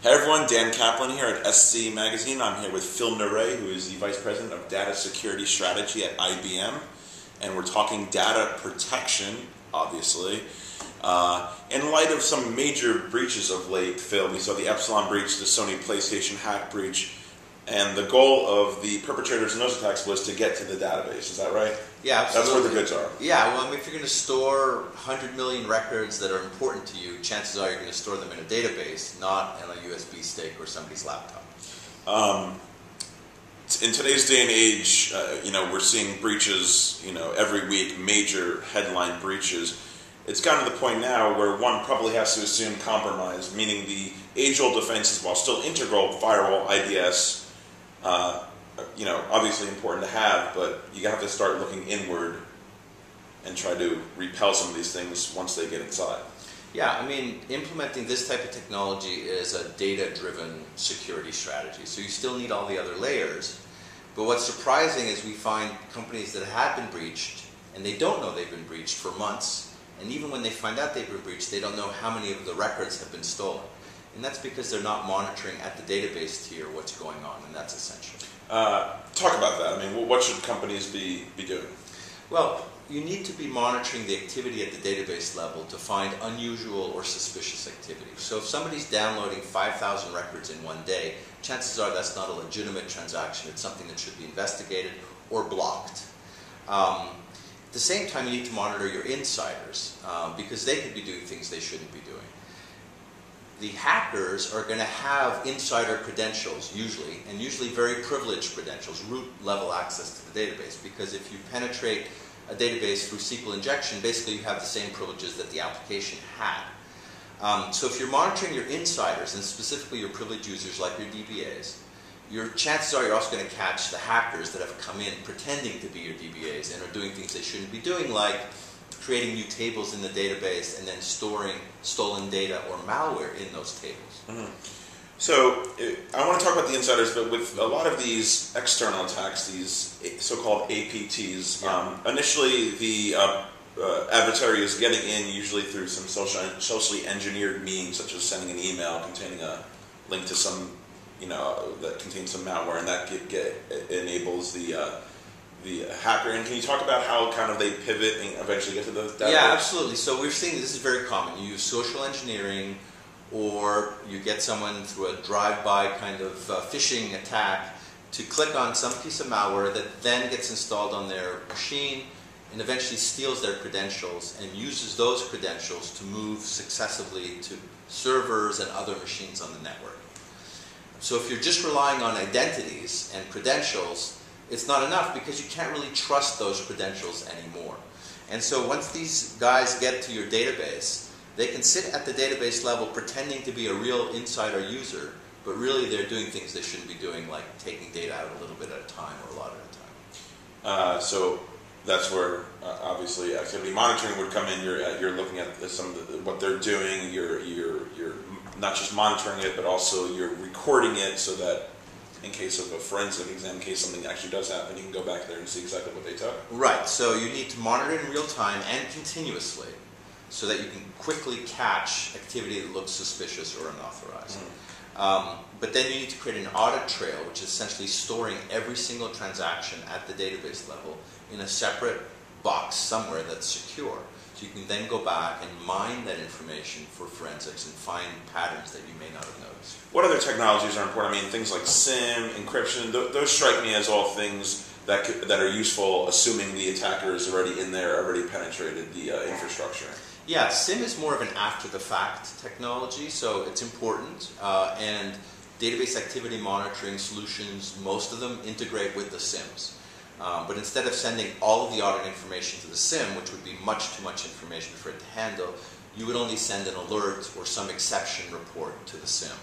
Hey everyone, Dan Kaplan here at SC Magazine. I'm here with Phil Naray, who is the Vice President of Data Security Strategy at IBM. And we're talking data protection, obviously. In light of some major breaches of late, Phil, we saw the Epsilon breach, the Sony PlayStation hack breach, and the goal of the perpetrators in those attacks was to get to the database. Is that right? Yeah, absolutely. That's where the goods are. Yeah, well, I mean, if you're going to store 100 million records that are important to you, chances are you're going to store them in a database, not on a USB stick or somebody's laptop. In today's day and age, we're seeing breaches, every week, major headline breaches. It's gotten to the point now where one probably has to assume compromise, meaning the age-old defenses, while still integral, firewall, IDS, obviously important to have, but you have to start looking inward and try to repel some of these things once they get inside. Yeah, I mean, implementing this type of technology is a data-driven security strategy. So you still need all the other layers. But what's surprising is we find companies that have been breached, and they don't know they've been breached for months. And even when they find out they've been breached, they don't know how many of the records have been stolen. And that's because they're not monitoring at the database tier what's going on, and that's essential. Talk about that. I mean, what should companies be doing? Well, you need to be monitoring the activity at the database level to find unusual or suspicious activity. So if somebody's downloading 5,000 records in one day, chances are that's not a legitimate transaction. It's something that should be investigated or blocked. At the same time, you need to monitor your insiders because they could be doing things they shouldn't be doing. The hackers are going to have insider credentials, and usually very privileged credentials, root-level access to the database, because if you penetrate a database through SQL injection, basically you have the same privileges that the application had. So if you're monitoring your insiders, and specifically your privileged users like your DBAs, your chances are you're also going to catch the hackers that have come in pretending to be your DBAs and are doing things they shouldn't be doing, like creating new tables in the database and then storing stolen data or malware in those tables. Mm-hmm. So I want to talk about the insiders, but with a lot of these external attacks, these so-called APTs, initially the adversary is getting in usually through some socially engineered means, such as sending an email containing a link to some, that contains some malware, and that enables the hacker. And can you talk about how kind of they pivot and eventually get to the database? Yeah, absolutely. So we're seeing this is very common. You use social engineering, or you get someone through a drive-by kind of phishing attack to click on some piece of malware that then gets installed on their machine and eventually steals their credentials and uses those credentials to move successively to servers and other machines on the network. So if you're just relying on identities and credentials, it's not enough because you can't really trust those credentials anymore. And so once these guys get to your database, they can sit at the database level pretending to be a real insider user, but really they're doing things they shouldn't be doing, like taking data out a little bit at a time or a lot at a time. So that's where obviously activity monitoring would come in. You're looking at some of what they're doing. You're not just monitoring it, but also you're recording it so that in case of a forensic exam, in case something actually does happen, you can go back there and see exactly what they took. Right. So you need to monitor it in real time and continuously, so that you can quickly catch activity that looks suspicious or unauthorized. Mm-hmm. But then you need to create an audit trail, which is essentially storing every single transaction at the database level in a separate box somewhere that's secure. So you can then go back and mine that information for forensics and find patterns that you may not have noticed. What other technologies are important? I mean, things like SIM, encryption, those strike me as all things that are useful, assuming the attacker is already in there, already penetrated the infrastructure. Yeah, SIM is more of an after-the-fact technology, so it's important. And database activity monitoring solutions, most of them integrate with the SIMs. But instead of sending all of the audit information to the SIM, which would be much too much information for it to handle, you would only send an alert or some exception report to the SIM.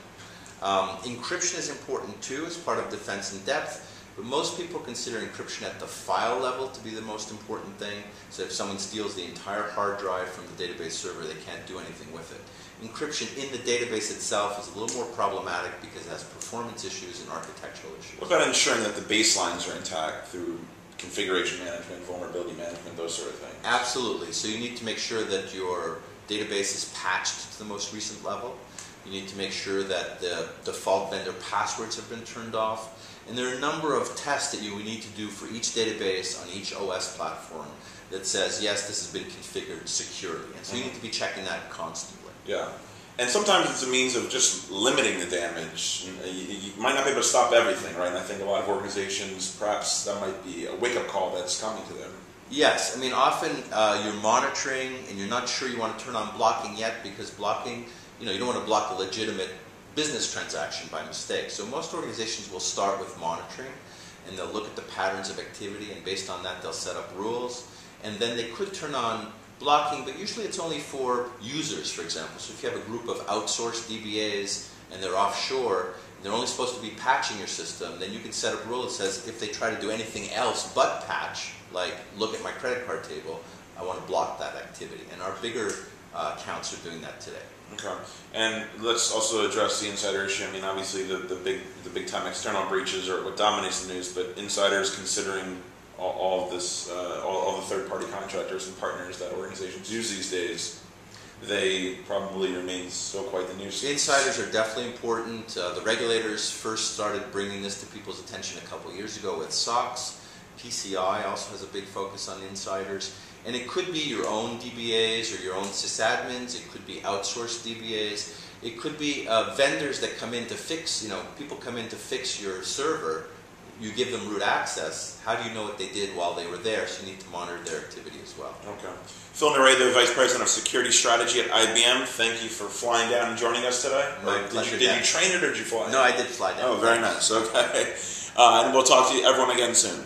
Encryption is important too as part of defense in depth. But most people consider encryption at the file level to be the most important thing. So if someone steals the entire hard drive from the database server, they can't do anything with it. Encryption in the database itself is a little more problematic because it has performance issues and architectural issues. What about ensuring that the baselines are intact through configuration management, vulnerability management, those sort of things? Absolutely. So you need to make sure that your database is patched to the most recent level. You need to make sure that the default vendor passwords have been turned off. And there are a number of tests that you would need to do for each database on each OS platform that says, yes, this has been configured securely. And so you need to be checking that constantly. Yeah. And sometimes it's a means of just limiting the damage. You might not be able to stop everything, right? And I think a lot of organizations, perhaps that might be a wake-up call that's coming to them. Yes. I mean, often you're monitoring and you're not sure you want to turn on blocking yet because blocking, you don't want to block a legitimate business transaction by mistake. So most organizations will start with monitoring and they'll look at the patterns of activity, and based on that they'll set up rules. And then they could turn on blocking, but usually it's only for users, for example. So if you have a group of outsourced DBAs and they're offshore, and they're only supposed to be patching your system, then you can set up a rule that says if they try to do anything else but patch, like look at my credit card table, I want to block that activity. And our bigger accounts are doing that today. Okay, and let's also address the insider issue. I mean, obviously the big time external breaches are what dominates the news, but insiders, considering all of this, all the third-party contractors and partners that organizations use these days, they probably remain still quite the news. Insiders are definitely important. The regulators first started bringing this to people's attention a couple years ago with SOX. PCI also has a big focus on insiders. And it could be your own DBAs or your own sysadmins. It could be outsourced DBAs. It could be vendors that come in to fix, people come in to fix your server. You give them root access. How do you know what they did while they were there? So you need to monitor their activity as well. Okay. Phil Naray, the Vice President of Security Strategy at IBM. Thank you for flying down and joining us today. My pleasure. Did you train it or did you fly? No, I did fly down. Oh, very nice. Okay. And we'll talk to everyone again soon.